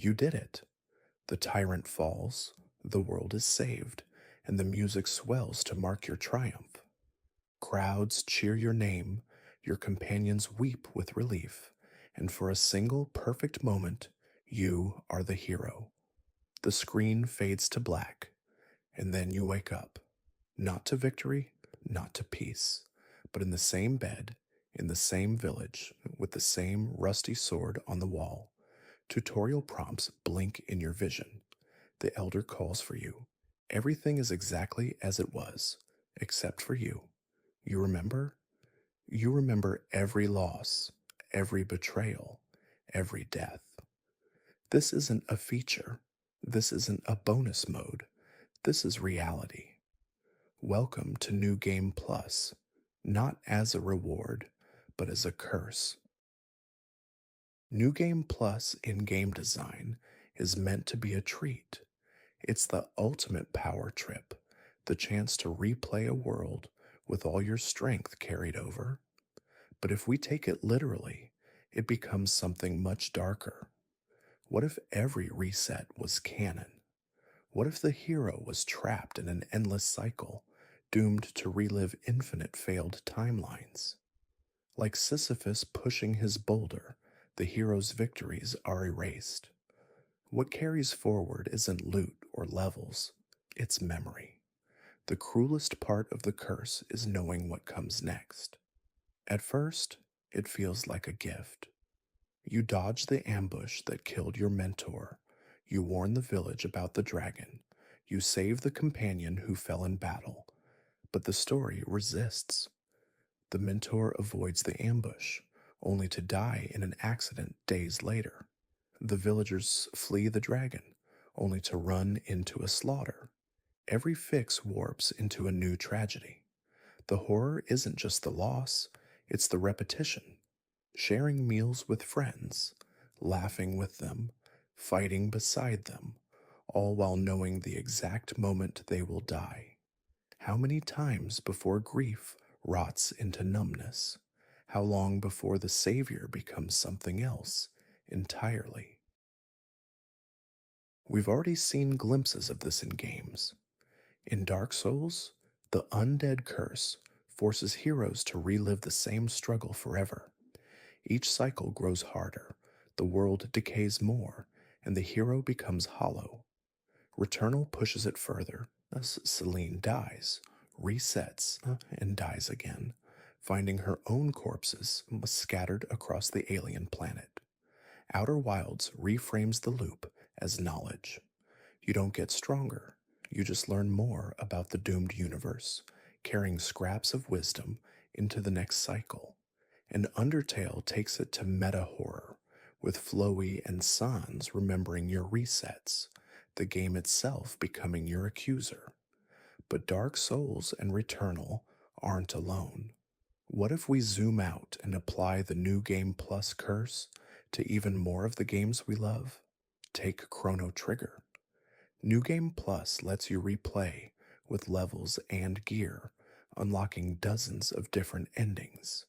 You did it. The tyrant falls, the world is saved, and the music swells to mark your triumph. Crowds cheer your name, your companions weep with relief, and for a single perfect moment, you are the hero. The screen fades to black, and then you wake up. Not to victory, not to peace, but in the same bed, in the same village, with the same rusty sword on the wall. Tutorial prompts blink in your vision. The elder calls for you. Everything is exactly as it was, except for you. You remember? You remember every loss, every betrayal, every death. This isn't a feature. This isn't a bonus mode. This is reality. Welcome to New Game Plus, not as a reward, but as a curse. New Game Plus in game design is meant to be a treat. It's the ultimate power trip, the chance to replay a world with all your strength carried over. But if we take it literally, it becomes something much darker. What if every reset was canon? What if the hero was trapped in an endless cycle, doomed to relive infinite failed timelines? Like Sisyphus pushing his boulder, the hero's victories are erased. What carries forward isn't loot or levels, it's memory. The cruelest part of the curse is knowing what comes next. At first, it feels like a gift. You dodge the ambush that killed your mentor. You warn the village about the dragon. You save the companion who fell in battle. But the story resists. The mentor avoids the ambush, only to die in an accident days later. The villagers flee the dragon, only to run into a slaughter. Every fix warps into a new tragedy. The horror isn't just the loss, it's the repetition. Sharing meals with friends, laughing with them, fighting beside them, all while knowing the exact moment they will die. How many times before grief rots into numbness? How long before the savior becomes something else entirely? We've already seen glimpses of this in games. In Dark Souls, the undead curse forces heroes to relive the same struggle forever. Each cycle grows harder, the world decays more, and the hero becomes hollow. Returnal pushes it further as Celine dies, resets, and dies again, finding her own corpses scattered across the alien planet. Outer Wilds reframes the loop as knowledge. You don't get stronger, you just learn more about the doomed universe, carrying scraps of wisdom into the next cycle. And Undertale takes it to meta horror, with Flowey and Sans remembering your resets, the game itself becoming your accuser. But Dark Souls and Returnal aren't alone. What if we zoom out and apply the New Game Plus curse to even more of the games we love? Take Chrono Trigger. New Game Plus lets you replay with levels and gear, unlocking dozens of different endings.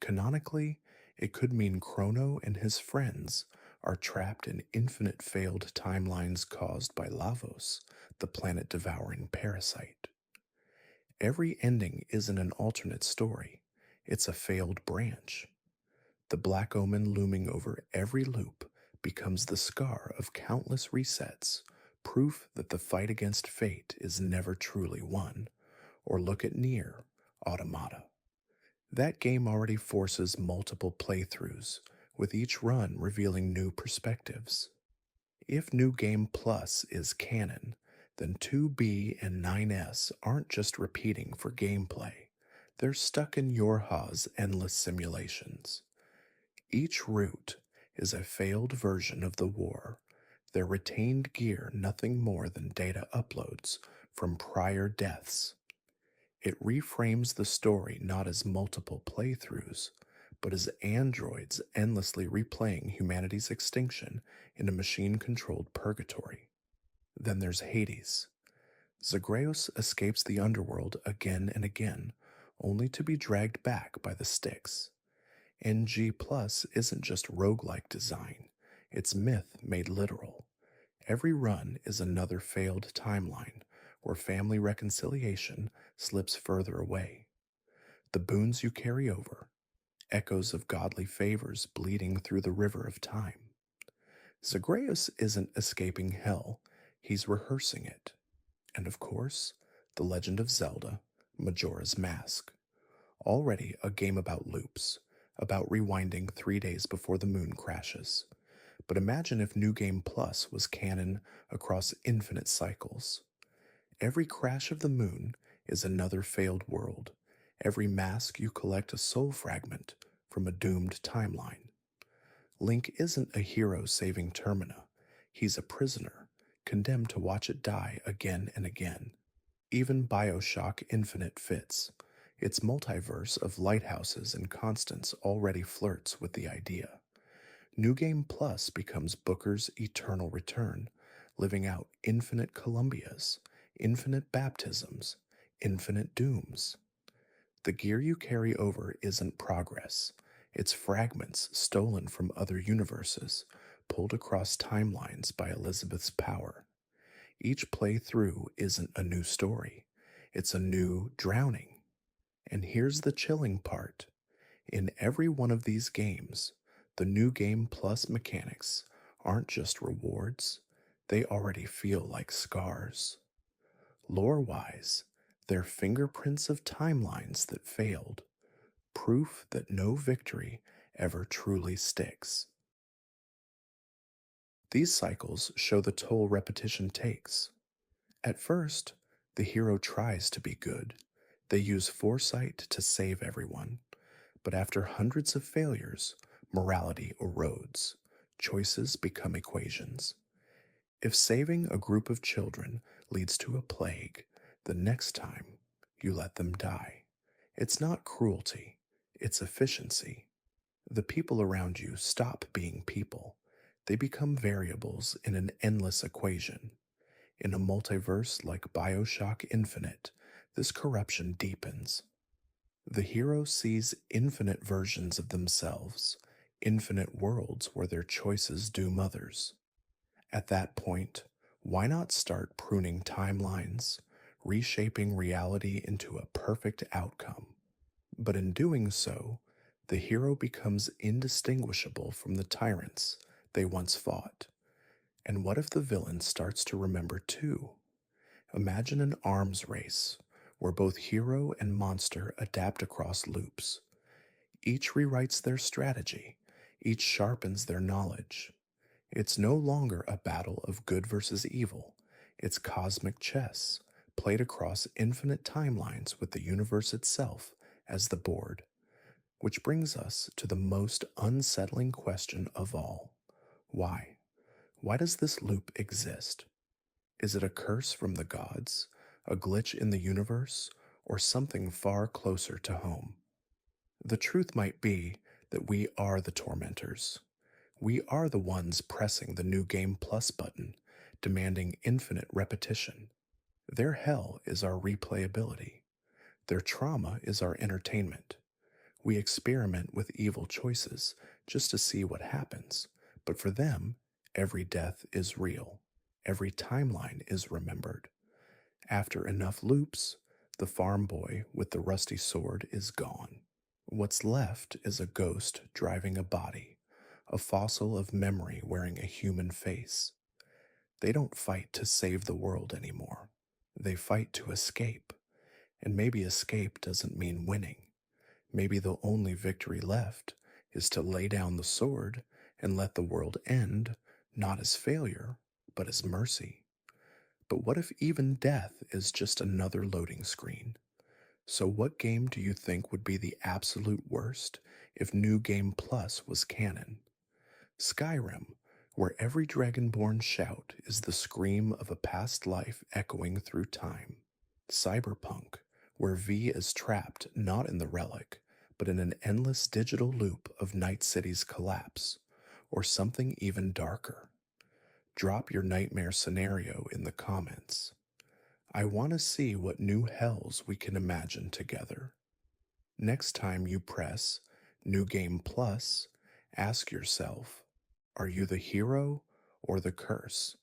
Canonically, it could mean Chrono and his friends are trapped in infinite failed timelines caused by Lavos, the planet devouring parasite. Every ending isn't an alternate story, it's a failed branch. The black omen looming over every loop becomes the scar of countless resets, proof that the fight against fate is never truly won. Or look at Nier Automata. That game already forces multiple playthroughs, with each run revealing new perspectives. If New Game Plus is canon, then 2B and 9S aren't just repeating for gameplay, they're stuck in Yorha's endless simulations. Each route is a failed version of the war, their retained gear nothing more than data uploads from prior deaths. It reframes the story not as multiple playthroughs, but as androids endlessly replaying humanity's extinction in a machine controlled purgatory. Then there's Hades. Zagreus escapes the underworld again and again, only to be dragged back by the Styx. NG Plus isn't just roguelike design, It's myth made literal. Every run is another failed timeline where family reconciliation slips further away. The boons you carry over, echoes of godly favors bleeding through the river of time. Zagreus isn't escaping hell, he's rehearsing it. And of course, The Legend of Zelda, Majora's Mask. Already a game about loops, about rewinding 3 days before the moon crashes. But imagine if New Game Plus was canon across infinite cycles. Every crash of the moon is another failed world. Every mask you collect a soul fragment from a doomed timeline. Link isn't a hero saving Termina. He's a prisoner, condemned to watch it die again and again. Even Bioshock Infinite fits. Its multiverse of lighthouses and constants already flirts with the idea. New Game Plus becomes Booker's eternal return, living out infinite Columbias, infinite baptisms, infinite dooms. The gear you carry over isn't progress, it's fragments stolen from other universes, pulled across timelines by Elizabeth's power. Each playthrough isn't a new story, it's a new drowning. And here's the chilling part. In every one of these games, the New Game Plus mechanics aren't just rewards, they already feel like scars. Lore wise, they're fingerprints of timelines that failed, proof that no victory ever truly sticks. These cycles show the toll repetition takes. At first, the hero tries to be good. They use foresight to save everyone. But after hundreds of failures, morality erodes. Choices become equations. If saving a group of children leads to a plague, the next time you let them die. It's not cruelty, it's efficiency. The people around you stop being people. They become variables in an endless equation. In a multiverse like Bioshock Infinite, this corruption deepens. The hero sees infinite versions of themselves, infinite worlds where their choices doom others. At that point, why not start pruning timelines, reshaping reality into a perfect outcome? But in doing so, the hero becomes indistinguishable from the tyrants they once fought. And what if the villain starts to remember too? Imagine an arms race where both hero and monster adapt across loops. Each rewrites their strategy, each sharpens their knowledge. It's no longer a battle of good versus evil, it's cosmic chess, played across infinite timelines with the universe itself as the board. Which brings us to the most unsettling question of all. Why? Why does this loop exist? Is it a curse from the gods, a glitch in the universe, or something far closer to home? The truth might be that we are the tormentors. We are the ones pressing the New Game Plus button, demanding infinite repetition. Their hell is our replayability. Their trauma is our entertainment. We experiment with evil choices just to see what happens, but for them, every death is real. Every timeline is remembered. After enough loops, the farm boy with the rusty sword is gone. What's left is a ghost driving a body, a fossil of memory wearing a human face. They don't fight to save the world anymore. They fight to escape. And maybe escape doesn't mean winning. Maybe the only victory left is to lay down the sword and let the world end, not as failure, but as mercy. But what if even death is just another loading screen? So what game do you think would be the absolute worst if New Game Plus was canon? Skyrim, where every dragonborn shout is the scream of a past life echoing through time. Cyberpunk, where V is trapped not in the relic, but in an endless digital loop of Night City's collapse, or something even darker. Drop your nightmare scenario in the comments. I want to see what new hells we can imagine together. Next time you press New Game Plus, ask yourself, Are you the hero or the curse?